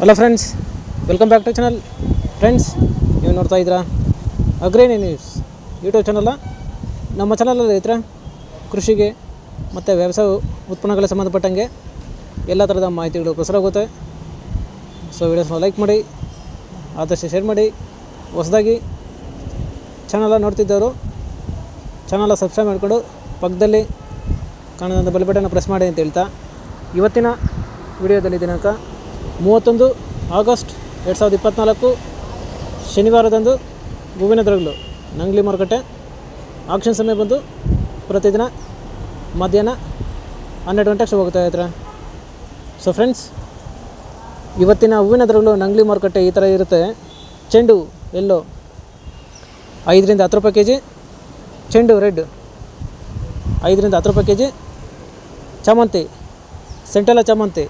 Hello friends, welcome back to channel. Friends, ನೀವು ನೋಡ್ತಾ ಇದ್ದೀರಾ ಅಗ್ರೇನಿ ನ್ಯೂಸ್ ಯೂಟ್ಯೂಬ್ ಚಾನಲ್ಲ. ನಮ್ಮ ಚಾನಲಲ್ಲಿ ರೈತರ ಕೃಷಿಗೆ ಮತ್ತು ವ್ಯವಸಾಯ ಉತ್ಪನ್ನಗಳಿಗೆ ಸಂಬಂಧಪಟ್ಟಂಗೆ ಎಲ್ಲ ಥರದ ಮಾಹಿತಿಗಳು ಪ್ರಸಾರ ಆಗುತ್ತೆ. ಸೊ ವಿಡಿಯೋಸ್ನ ಲೈಕ್ ಮಾಡಿ, ಆದಷ್ಟು ಶೇರ್ ಮಾಡಿ. ಹೊಸದಾಗಿ ಚಾನಲ ನೋಡ್ತಿದ್ದವರು ಚಾನಲ ಸಬ್ಸ್ಕ್ರೈಬ್ ಮಾಡಿಕೊಂಡು ಪಕ್ಕದಲ್ಲಿ ಕಾಣೋದಂಥ ಬೆಲ್ ಬಟನ್ನ ಪ್ರೆಸ್ ಮಾಡಿ ಅಂತ ಹೇಳ್ತಾ, ಇವತ್ತಿನ ವಿಡಿಯೋದಲ್ಲಿ ದಿನಾಂಕ 31 ಆಗಸ್ಟ್ 2024 ಶನಿವಾರದಂದು ಹೂವಿನ ದರಗಳು ನಂಗ್ಲಿ ಮಾರುಕಟ್ಟೆ ಆಕ್ಷನ್ ಸಮಯ ಬಂದು ಪ್ರತಿದಿನ ಮಧ್ಯಾಹ್ನ 12 ಗಂಟೆಗೆ ಶುರು ಹೋಗ್ತಾ ಇದ್ರೆ. ಸೊ ಫ್ರೆಂಡ್ಸ್, ಇವತ್ತಿನ ಹೂವಿನ ದರಗಳು ನಂಗ್ಲಿ ಮಾರುಕಟ್ಟೆ ಈ ಥರ ಇರುತ್ತೆ. ಚೆಂಡು ಎಲ್ಲೋ 5 ರಿಂದ 10 ರೂಪಾಯಿ ಕೆ ಜಿ, ಚೆಂಡು ರೆಡ್ 5 ರಿಂದ 10 ರೂಪಾಯಿ ಕೆ ಜಿ, ಚಾಮಂತಿ ಸೆಂಟೆಲ್ಲ ಚಾಮಂತಿ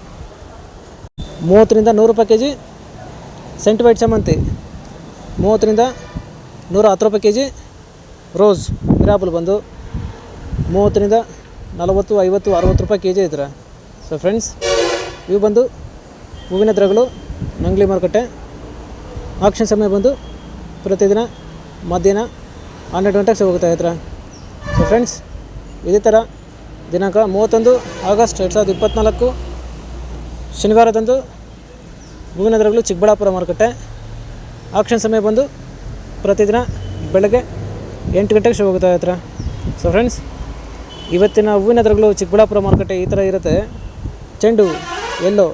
30 ರಿಂದ 100 ರೂಪಾಯಿ ಕೆ ಜಿ, ಸೆಂಟ್ ವೈಟ್ ಚಾಮಂತಿ 30 ರಿಂದ 110 ರೂಪಾಯಿ ಕೆ ಜಿ, ರೋಸ್ ಮಿರಾಬಲ್ ಬಂದು 30 ರಿಂದ 40, 50, 60 ರೂಪಾಯಿ ಕೆ ಜಿ ಇದ್ರೆ. ಸೊ ಫ್ರೆಂಡ್ಸ್, ಇವು ಬಂದು ಹೂವಿನ ದರಗಳು ನಂಗ್ಲಿ ಮಾರುಕಟ್ಟೆ ಆಕ್ಷನ್ ಸಮಯ ಬಂದು ಪ್ರತಿದಿನ ಮಧ್ಯಾಹ್ನ 12 ಗಂಟೆಗೆ ಹೋಗ್ತಾ ಇದ್ರೆ. ಸೊ ಫ್ರೆಂಡ್ಸ್, ಇದೇ ಥರ ದಿನಾಂಕ 31 ಆಗಸ್ಟ್ 2024 ಶನಿವಾರದಂದು ಹೂವಿನ ದರಗಳು ಚಿಕ್ಕಬಳ್ಳಾಪುರ ಮಾರುಕಟ್ಟೆ ಆಕ್ಷನ್ ಸಮಯ ಬಂದು ಪ್ರತಿದಿನ ಬೆಳಗ್ಗೆ 8 ಗಂಟೆಗೆ ಶುರು ಹೋಗ್ತಾ ಇರ್ತಾರೆ. ಸೊ ಫ್ರೆಂಡ್ಸ್, ಇವತ್ತಿನ ಹೂವಿನ ದರಗಳು ಚಿಕ್ಕಬಳ್ಳಾಪುರ ಮಾರುಕಟ್ಟೆ ಈ ಥರ ಇರುತ್ತೆ. ಚೆಂಡು ಎಲ್ಲೋ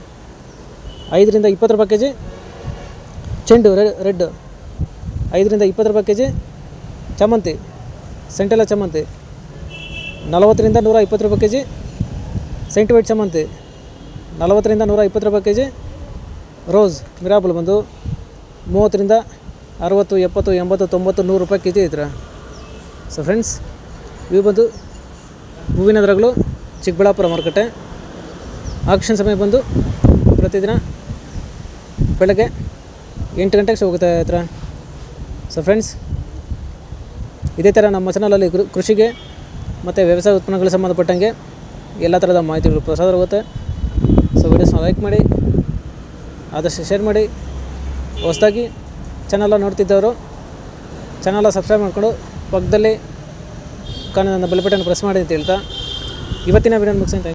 5 ರಿಂದ 20 ರೂಪಾಯಿ ಕೆ ಜಿ, ಚೆಂಡು ರೆಡ್ 5 ರಿಂದ 20 ರೂಪಾಯಿ ಕೆ ಜಿ, ಚಾಮಂತಿ ಸೆಂಟೆಲ್ಲ ಚಾಮಂತಿ 40 ರಿಂದ 120 ರೂಪಾಯಿ ಕೆ ಜಿ, ಸೆಂಟ್ ವೈಟ್ ಚಾಮಂತಿ 40 ರಿಂದ 120 ರೂಪಾಯಿ ಕೆ ಜಿ, ರೋಸ್ ಮಿರಾಬಲ್ ಬಂದು 30 ರಿಂದ 60, 70, 80, 90, 100 ರೂಪಾಯಿ ಕೆ ಜಿ ಐತ್ರ. ಸೊ ಫ್ರೆಂಡ್ಸ್, ಇವು ಬಂದು ಹೂವಿನ ದರಗಳು ಚಿಕ್ಕಬಳ್ಳಾಪುರ ಮಾರುಕಟ್ಟೆ ಆಕ್ಷನ್ ಸಮಯ ಬಂದು ಪ್ರತಿದಿನ ಬೆಳಗ್ಗೆ 8 ಗಂಟೆಗೆ ಹೋಗ್ತಾ ಇರ್ತಾರೆ. ಸೊ ಫ್ರೆಂಡ್ಸ್, ಇದೇ ಥರ ನಮ್ಮ ಚಾನಲಲ್ಲಿ ಕೃಷಿಗೆ ಮತ್ತು ವ್ಯವಸಾಯ ಉತ್ಪನ್ನಗಳಿಗೆ ಸಂಬಂಧಪಟ್ಟಂಗೆ ಎಲ್ಲ ಥರದ ಮಾಹಿತಿಗಳು ಪ್ರಸಾರ ಆಗುತ್ತೆ. ಸೊ ವಿಡಿಯೋಸ್ನ ಲೈಕ್ ಮಾಡಿ, ಆದಷ್ಟು ಶೇರ್ ಮಾಡಿ. ಹೊಸದಾಗಿ ಚಾನಲ ನೋಡ್ತಿದ್ದವರು ಚಾನಲ ಸಬ್ಸ್ಕ್ರೈಬ್ ಮಾಡಿಕೊಂಡು ಪಕ್ಕದಲ್ಲಿ ಕಾಣೋದನ್ನು ಬೆಲ್ ಬಟನ್ ಪ್ರೆಸ್ ಮಾಡಿ ಅಂತ ಹೇಳ್ತಾ ಇವತ್ತಿನ ವಿಡಿಯೋ ಮುಗಿಸ್ತೀನಿ.